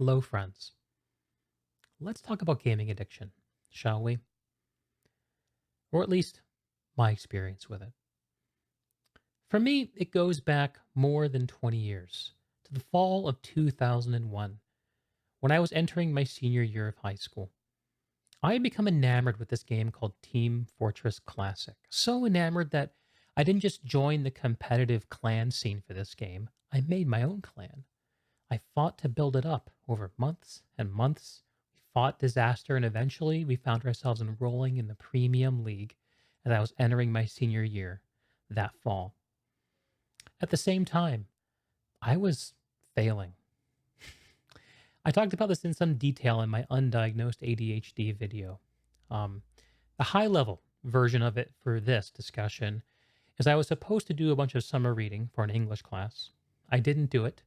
Hello, friends. Let's talk about gaming addiction, shall we? Or at least my experience with it. For me, it goes back more than 20 years to the fall of 2001 when I was entering my senior year of high school. I had become enamored with this game called Team Fortress Classic. So enamored that I didn't just join the competitive clan scene for this game, I made my own clan. I fought to build it up over months and months. We fought disaster, and eventually we found ourselves enrolling in the Premium League as I was entering my senior year that fall. At the same time, I was failing. I talked about this in some detail in my undiagnosed ADHD video. Um, the high level version of it for this discussion is I was supposed to do a bunch of summer reading for an English class. I didn't do it.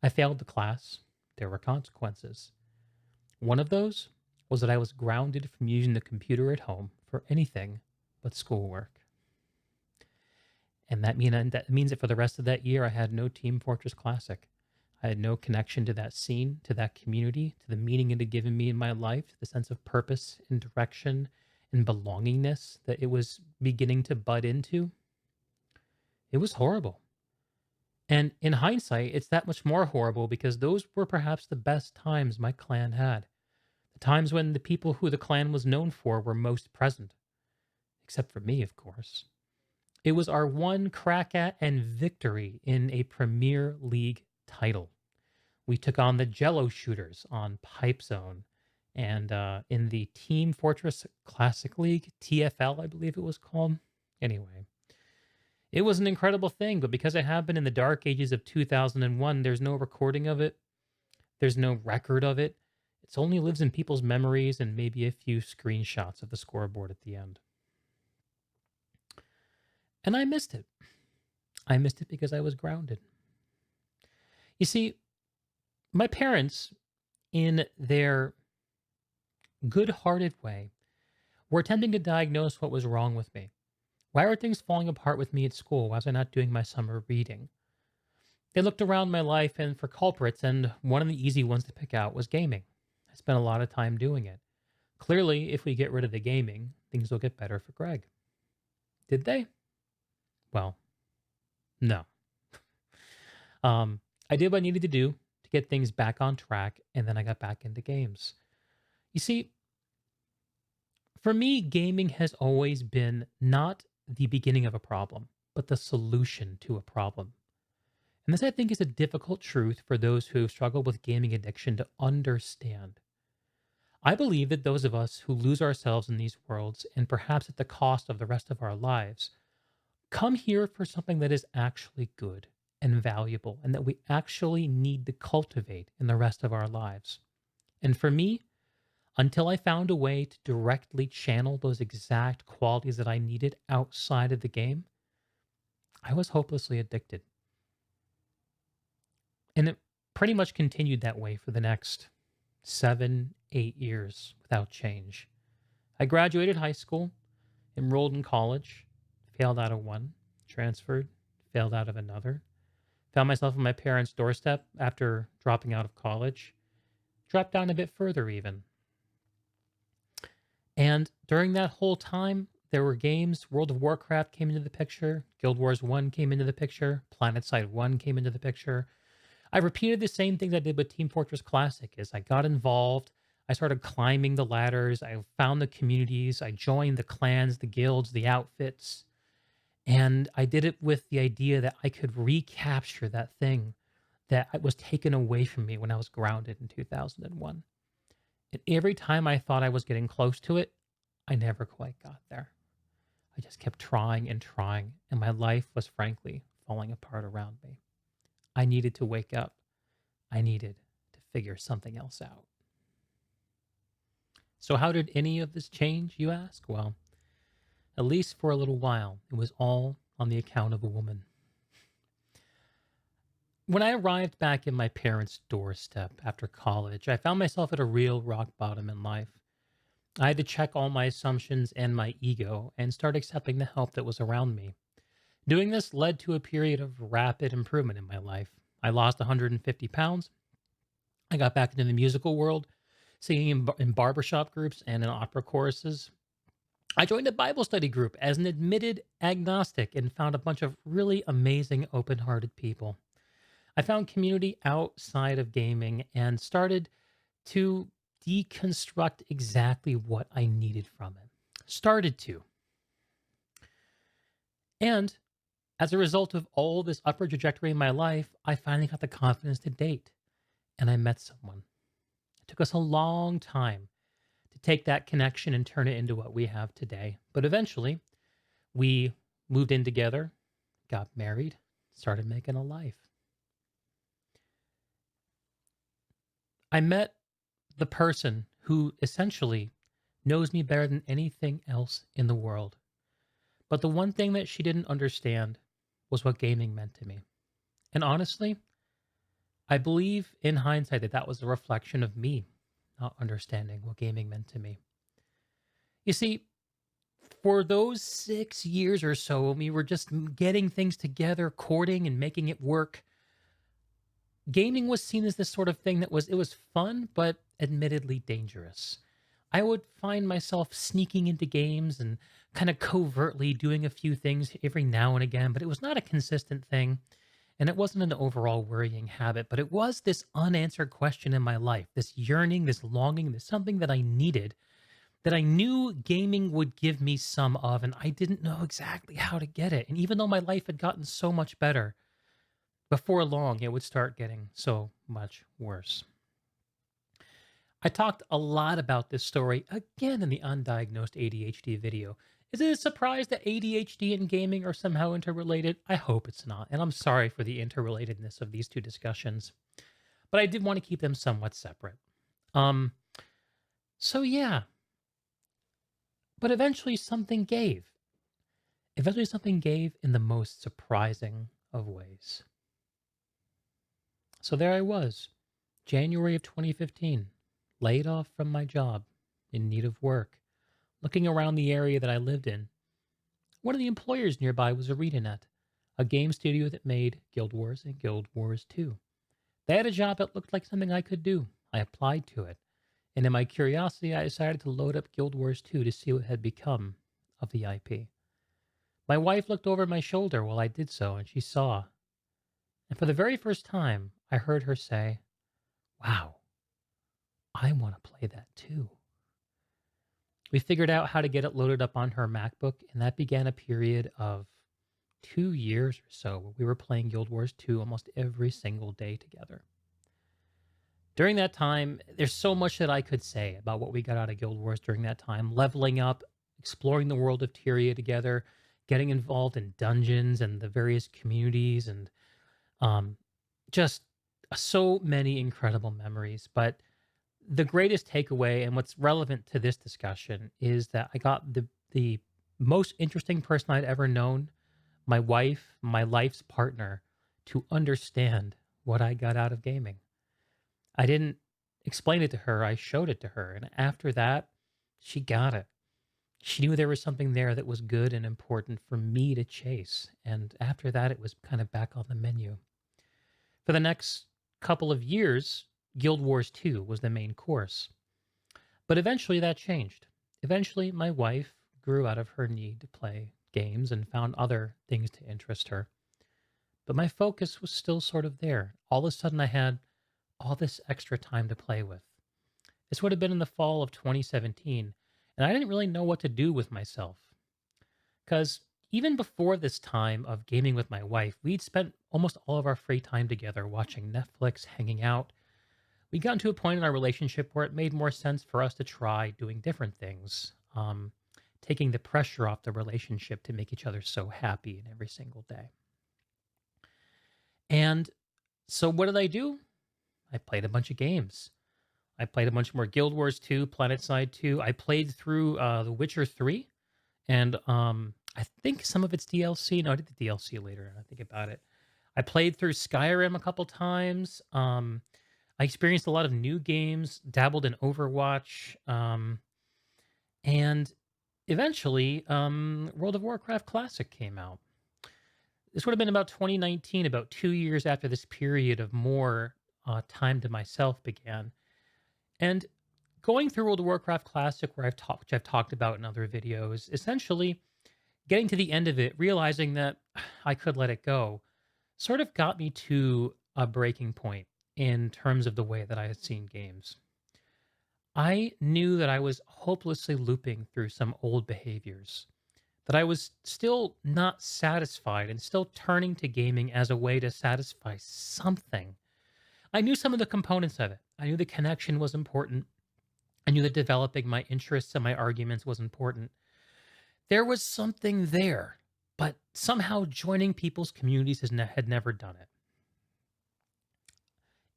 I failed the class. There were consequences. One of those was that I was grounded from using the computer at home for anything but schoolwork. And that means that for the rest of that year, I had no Team Fortress Classic. I had no connection to that scene, to that community, to the meaning it had given me in my life, to the sense of purpose and direction and belongingness that it was beginning to bud into. It was horrible. And in hindsight, it's that much more horrible because those were perhaps the best times my clan had. The times when the people who the clan was known for were most present. Except for me, of course. It was our one crack at and victory in a Premier League title. We took on the Jello Shooters on Pipe Zone. And in the Team Fortress Classic League, TFL, I believe it was called. Anyway, it was an incredible thing, but because it happened in the dark ages of 2001, there's no recording of it. There's no record of it. It only lives in people's memories and maybe a few screenshots of the scoreboard at the end. And I missed it. I missed it because I was grounded. You see, my parents, in their good hearted way, were attempting to diagnose what was wrong with me. Why were things falling apart with me at school? Why was I not doing my summer reading? They looked around my life and for culprits, and one of the easy ones to pick out was gaming. I spent a lot of time doing it. Clearly, if we get rid of the gaming, things will get better for Greg. Did they? Well, no. I did what I needed to do to get things back on track, and then I got back into games. You see, for me, gaming has always been not the beginning of a problem, but the solution to a problem. And this, I think, is a difficult truth for those who struggle with gaming addiction to understand. I believe that those of us who lose ourselves in these worlds, and perhaps at the cost of the rest of our lives, come here for something that is actually good and valuable and that we actually need to cultivate in the rest of our lives. And for me, until I found a way to directly channel those exact qualities that I needed outside of the game, I was hopelessly addicted. And it pretty much continued that way for the next 7, 8 years without change. I graduated high school, enrolled in college, failed out of one, transferred, failed out of another, found myself on my parents' doorstep after dropping out of college, dropped down a bit further even. And during that whole time, there were games. World of Warcraft came into the picture. Guild Wars 1 came into the picture. PlanetSide 1 came into the picture. I repeated the same things I did with Team Fortress Classic is I got involved. I started climbing the ladders. I found the communities. I joined the clans, the guilds, the outfits. And I did it with the idea that I could recapture that thing that was taken away from me when I was grounded in 2001. And every time I thought I was getting close to it, I never quite got there. I just kept trying and trying, and my life was frankly falling apart around me. I needed to wake up. I needed to figure something else out. So, how did any of this change, you ask? Well, at least for a little while, it was all on the account of a woman. When I arrived back in my parents' doorstep after college, I found myself at a real rock bottom in life. I had to check all my assumptions and my ego and start accepting the help that was around me. Doing this led to a period of rapid improvement in my life. I lost 150 pounds. I got back into the musical world, singing in barbershop groups and in opera choruses. I joined a Bible study group as an admitted agnostic and found a bunch of really amazing, open hearted people. I found community outside of gaming and started to deconstruct exactly what I needed from it. Started to. And as a result of all this upward trajectory in my life, I finally got the confidence to date and I met someone. It took us a long time to take that connection and turn it into what we have today. But eventually, we moved in together, got married, started making a life. I met the person who essentially knows me better than anything else in the world. But the one thing that she didn't understand was what gaming meant to me. And honestly, I believe in hindsight that that was a reflection of me not understanding what gaming meant to me. You see, for those 6 years or so, when we were just getting things together, courting and making it work, gaming was seen as this sort of thing that was fun, but admittedly dangerous. I would find myself sneaking into games and kind of covertly doing a few things every now and again, but it was not a consistent thing. And it wasn't an overall worrying habit, but it was this unanswered question in my life, this yearning, this longing, this something that I needed, that I knew gaming would give me some of, and I didn't know exactly how to get it. And even though my life had gotten so much better, before long, it would start getting so much worse. I talked a lot about this story again in the undiagnosed ADHD video. Is it a surprise that ADHD and gaming are somehow interrelated? I hope it's not, and I'm sorry for the interrelatedness of these two discussions, but I did want to keep them somewhat separate. Um, so yeah, but eventually something gave. Eventually something gave in the most surprising of ways. So there I was, January of 2015, laid off from my job, in need of work, looking around the area that I lived in. One of the employers nearby was ArenaNet, a game studio that made Guild Wars and Guild Wars 2. They had a job that looked like something I could do. I applied to it, and in my curiosity, I decided to load up Guild Wars 2 to see what had become of the IP. My wife looked over my shoulder while I did so, and she saw. And for the very first time, I heard her say, "Wow, I want to play that too." We figured out how to get it loaded up on her MacBook, and that began a period of 2 years or so where we were playing Guild Wars 2 almost every single day together. During that time, there's so much that I could say about what we got out of Guild Wars during that time, leveling up, exploring the world of Tyria together, getting involved in dungeons and the various communities, and um, just so many incredible memories. But the greatest takeaway and what's relevant to this discussion is that I got the most interesting person I'd ever known, my wife, my life's partner, to understand what I got out of gaming. I didn't explain it to her, I showed it to her, and after that, she got it. She knew there was something there that was good and important for me to chase, and after that, it was kind of back on the menu. For the next couple of years, Guild Wars 2 was the main course. But eventually that changed. Eventually, my wife grew out of her need to play games and found other things to interest her. But my focus was still sort of there. All of a sudden, I had all this extra time to play with. This would have been in the fall of 2017, and I didn't really know what to do with myself. Because even before this time of gaming with my wife, we'd spent almost all of our free time together watching Netflix, hanging out. We got to a point in our relationship where it made more sense for us to try doing different things, taking the pressure off the relationship to make each other so happy in every single day. And so what did I do? I played a bunch of games. I played a bunch more Guild Wars 2, PlanetSide 2. I played through The Witcher 3, and I think some of it's DLC. No, I did the DLC later, and I think about it. I played through Skyrim a couple times. I experienced a lot of new games, dabbled in Overwatch, and eventually, World of Warcraft Classic came out. This would have been about 2019, about 2 years after this period of more time to myself began. And going through World of Warcraft Classic, which I've talked about in other videos, essentially getting to the end of it, realizing that I could let it go, sort of got me to a breaking point in terms of the way that I had seen games. I knew that I was hopelessly looping through some old behaviors, that I was still not satisfied and still turning to gaming as a way to satisfy something. I knew some of the components of it. I knew the connection was important. I knew that developing my interests and my arguments was important. There was something there, but somehow joining people's communities had never done it.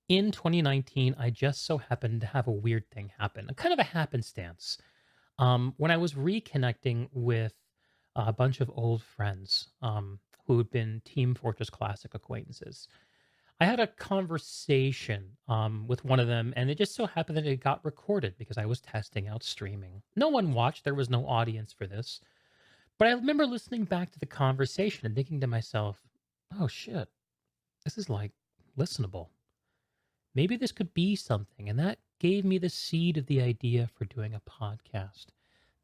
In 2019, I just so happened to have a weird thing happen, a kind of a happenstance. When I was reconnecting with a bunch of old friends who had been Team Fortress Classic acquaintances, I had a conversation with one of them, and it just so happened that it got recorded because I was testing out streaming. No one watched, there was no audience for this. But I remember listening back to the conversation and thinking to myself, oh shit, this is like listenable. Maybe this could be something. And that gave me the seed of the idea for doing a podcast.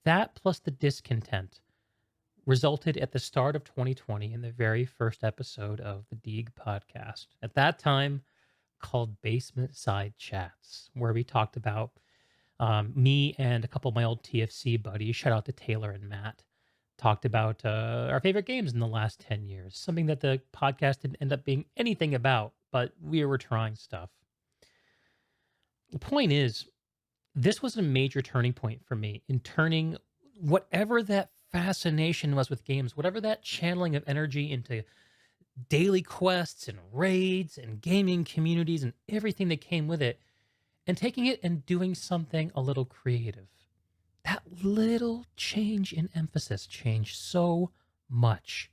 That plus the discontent resulted at the start of 2020 in the very first episode of the Deeg podcast. At that time, called Basement Side Chats, where we talked about me and a couple of my old TFC buddies. Shout out to Taylor and Matt. Talked about our favorite games in the last 10 years, something that the podcast didn't end up being anything about, but we were trying stuff. The point is, this was a major turning point for me in turning whatever that fascination was with games, whatever that channeling of energy into daily quests and raids and gaming communities and everything that came with it, and taking it and doing something a little creative. That little change in emphasis changed so much.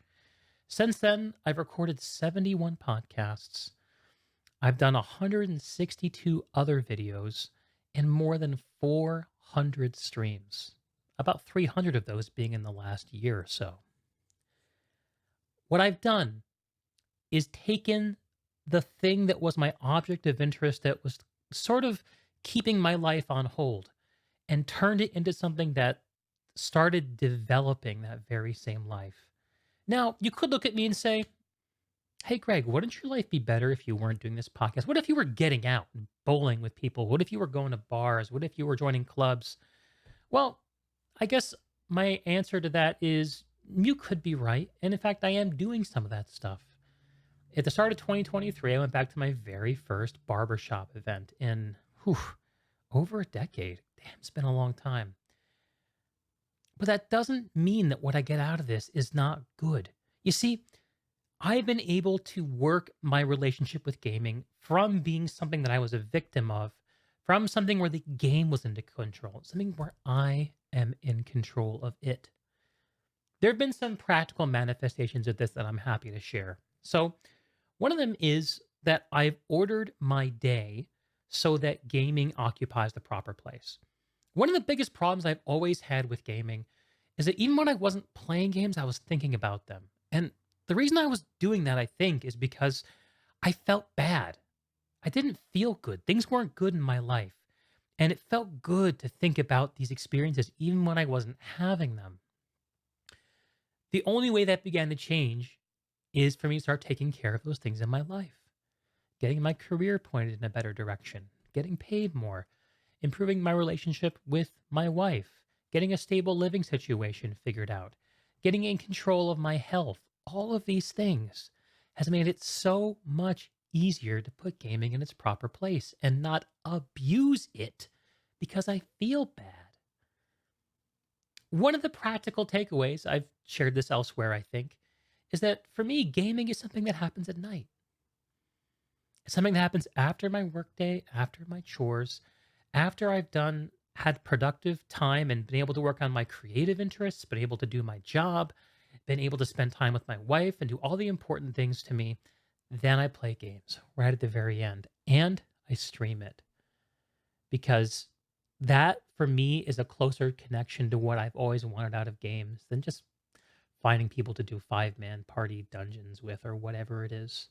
Since then, I've recorded 71 podcasts. I've done 162 other videos and more than 400 streams, about 300 of those being in the last year or so. What I've done is taken the thing that was my object of interest that was sort of keeping my life on hold and turned it into something that started developing that very same life. Now, you could look at me and say, hey, Greg, wouldn't your life be better if you weren't doing this podcast? What if you were getting out and bowling with people? What if you were going to bars? What if you were joining clubs? Well, I guess my answer to that is you could be right. And in fact, I am doing some of that stuff. At the start of 2023, I went back to my very first barbershop event in over a decade. Damn, it's been a long time. But that doesn't mean that what I get out of this is not good. You see, I've been able to work my relationship with gaming from being something that I was a victim of, from something where the game was into control, something where I am in control of it. There have been some practical manifestations of this that I'm happy to share. So, one of them is that I've ordered my day so that gaming occupies the proper place. One of the biggest problems I've always had with gaming is that even when I wasn't playing games, I was thinking about them. And the reason I was doing that, I think, is because I felt bad. I didn't feel good. Things weren't good in my life. And it felt good to think about these experiences even when I wasn't having them. The only way that began to change is for me to start taking care of those things in my life, getting my career pointed in a better direction, getting paid more, improving my relationship with my wife, getting a stable living situation figured out, getting in control of my health. All of these things has made it so much easier to put gaming in its proper place and not abuse it because I feel bad. One of the practical takeaways, I've shared this elsewhere, I think, is that for me, gaming is something that happens at night. It's something that happens after my workday, after my chores, after I've had productive time and been able to work on my creative interests, been able to do my job, been able to spend time with my wife and do all the important things to me. Then I play games right at the very end and I stream it because that for me is a closer connection to what I've always wanted out of games than just finding people to do 5-man party dungeons with or whatever it is.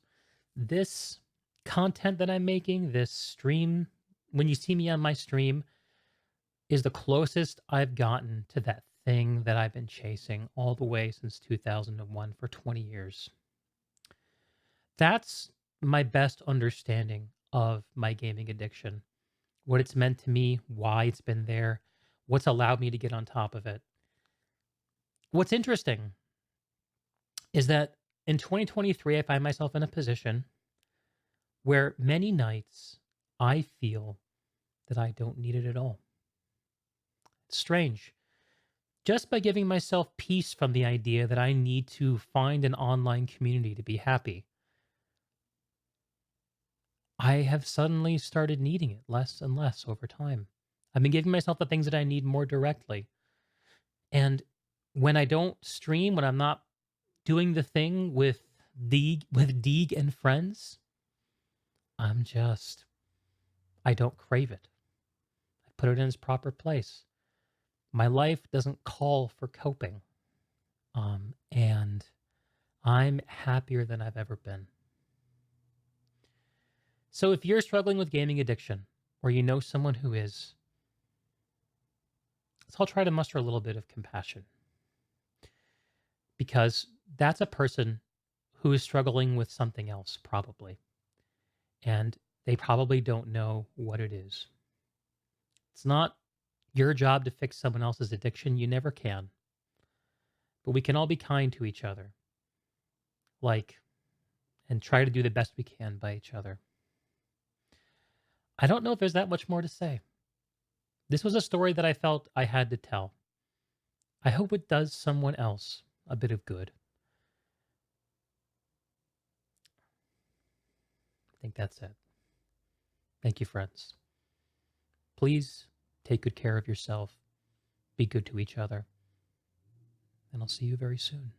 This content that I'm making, this stream, when you see me on my stream, is the closest I've gotten to that thing that I've been chasing all the way since 2001 for 20 years. That's my best understanding of my gaming addiction, what it's meant to me, why it's been there, what's allowed me to get on top of it. What's interesting is that in 2023, I find myself in a position where many nights I feel that I don't need it at all. It's strange. Just by giving myself peace from the idea that I need to find an online community to be happy, I have suddenly started needing it less and less over time. I've been giving myself the things that I need more directly. And when I don't stream, when I'm not doing the thing with Deeg and friends, I'm just I don't crave it. I put it in its proper place. My life doesn't call for coping. And I'm happier than I've ever been. So if you're struggling with gaming addiction, or you know someone who is, let's all try to muster a little bit of compassion, because that's a person who is struggling with something else, probably, and they probably don't know what it is. It's not your job to fix someone else's addiction. You never can. But we can all be kind to each other, like, and try to do the best we can by each other. I don't know if there's that much more to say. This was a story that I felt I had to tell. I hope it does someone else a bit of good. I think that's it. Thank you, friends. Please take good care of yourself, be good to each other, and I'll see you very soon.